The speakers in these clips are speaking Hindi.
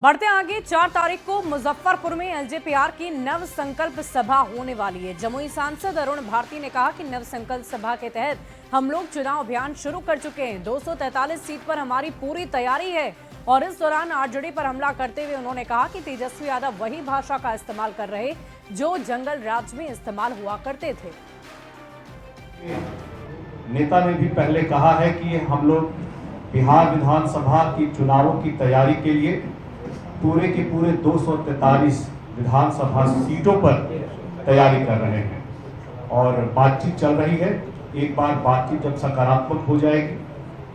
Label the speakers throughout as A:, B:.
A: बढ़ते आगे 4 तारीख को मुजफ्फरपुर में एलजेपीआर की नव संकल्प सभा होने वाली है। जमुई सांसद अरुण भारती ने कहा कि नव संकल्प सभा के तहत हम लोग चुनाव अभियान शुरू कर चुके हैं। 243 सीट पर हमारी पूरी तैयारी है। और इस दौरान आरजेडी पर हमला करते हुए उन्होंने कहा कि तेजस्वी यादव वही भाषा का इस्तेमाल कर रहे जो जंगल राज में इस्तेमाल हुआ करते थे।
B: नेता ने भी पहले कहा है कि हम लोग बिहार विधानसभा की चुनावों की तैयारी के लिए पूरे के पूरे 243 विधानसभा सीटों पर तैयारी कर रहे हैं और बातचीत चल रही है। एक बार बातचीत जब सकारात्मक हो जाएगी,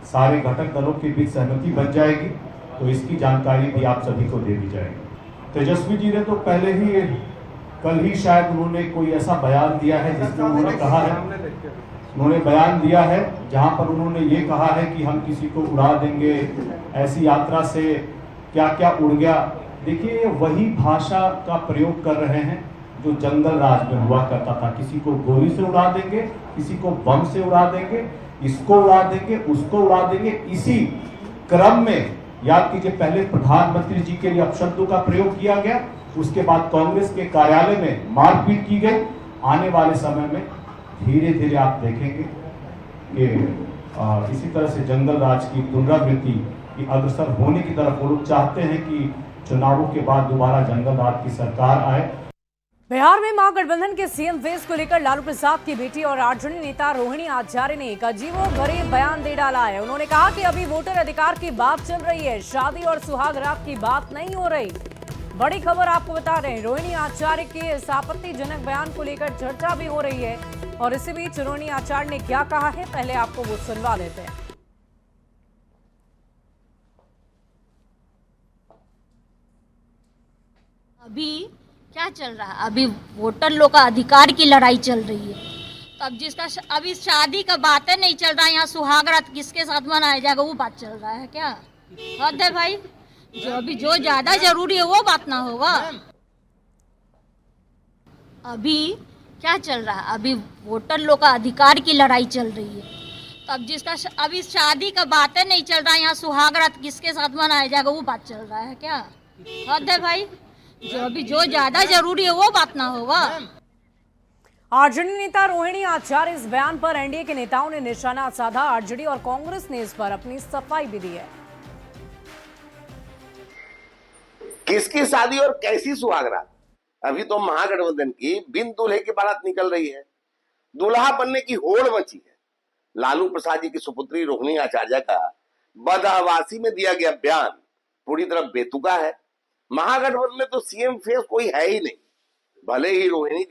B: सारे घटक दलों के बीच सहमति बन जाएगी, तो इसकी जानकारी भी आप सभी को दे दी जाएगी। तेजस्वी जी ने तो पहले ही कल ही शायद उन्होंने कोई ऐसा बयान दिया है जिसमें उन्होंने कहा है, उन्होंने बयान दिया है जहां पर उन्होंने ये कहा है कि हम किसी को उड़ा देंगे, ऐसी यात्रा से क्या क्या उड़ गया। देखिए, वही भाषा का प्रयोग कर रहे हैं जो जंगल राज में हुआ करता था। किसी को गोली से उड़ा देंगे, किसी को बम से उड़ा देंगे, इसको उड़ा देंगे, उसको उड़ा देंगे। इसी क्रम में याद कीजिए, पहले प्रधानमंत्री जी के लिए अपशब्दों का प्रयोग किया गया, उसके बाद कांग्रेस के कार्यालय में मारपीट की गई। आने वाले समय में धीरे धीरे आप देखेंगे कि इसी तरह से जंगल राज की पुनरावृत्ति की अग्रसर होने की तरफ वो लोग चाहते हैं कि चुनावों के बाद दोबारा जंगल राज की सरकार आए।
A: बिहार में महागठबंधन के सीएम फेस को लेकर लालू प्रसाद की बेटी और आरजेडी नेता रोहिणी आचार्य ने एक अजीबोगरीब बयान दे डाला है। उन्होंने कहा कि अभी वोटर अधिकार की बात चल रही है, शादी और सुहाग रात की बात नहीं हो रही। बड़ी खबर आपको बता रहे हैं, रोहिणी आचार्य के इस आपत्तिजनक बयान को लेकर चर्चा भी हो रही है। और इसी बीच रोहिणी आचार्य ने क्या कहा है, पहले आपको वो सुनवा देते हैं।
C: अभी क्या चल रहा है? अभी वोटर लोग का अधिकार की लड़ाई चल रही है। तो अब जिसका अभी शादी का बातें नहीं चल रहा है, यहाँ सुहाग रात किसके साथ मनाया जाएगा वो बात चल रहा है क्या? हद है भाई। जो ज्यादा जरूरी है वो बात ना होगा। अभी क्या चल रहा है? अभी वोटर लोग का अधिकार की लड़ाई चल रही है। तो अब जिसका अभी शादी का बातें नहीं चल रहा है, यहाँ सुहाग रात किसके साथ मनाया जाएगा वो बात चल रहा है क्या? हद है भाई। जो ज्यादा जरूरी है वो बात ना होगा।
A: आरजेडी नेता रोहिणी आचार्य इस बयान पर एनडीए के नेताओं ने निशाना साधा। आरजेडी और कांग्रेस ने इस पर अपनी सफाई भी दी है।
D: किसकी शादी और कैसी सुहागरात? अभी तो महागठबंधन की बिन दूल्हे की बारात निकल रही है, दूल्हा बनने की होड़ मची है। लालू प्रसाद जी की सुपुत्री रोहिणी आचार्य का बदहवासी में दिया गया बयान पूरी तरह बेतुका है। महागठबंधन में तो सीएम फेस कोई है ही नहीं। भले ही रोहिणी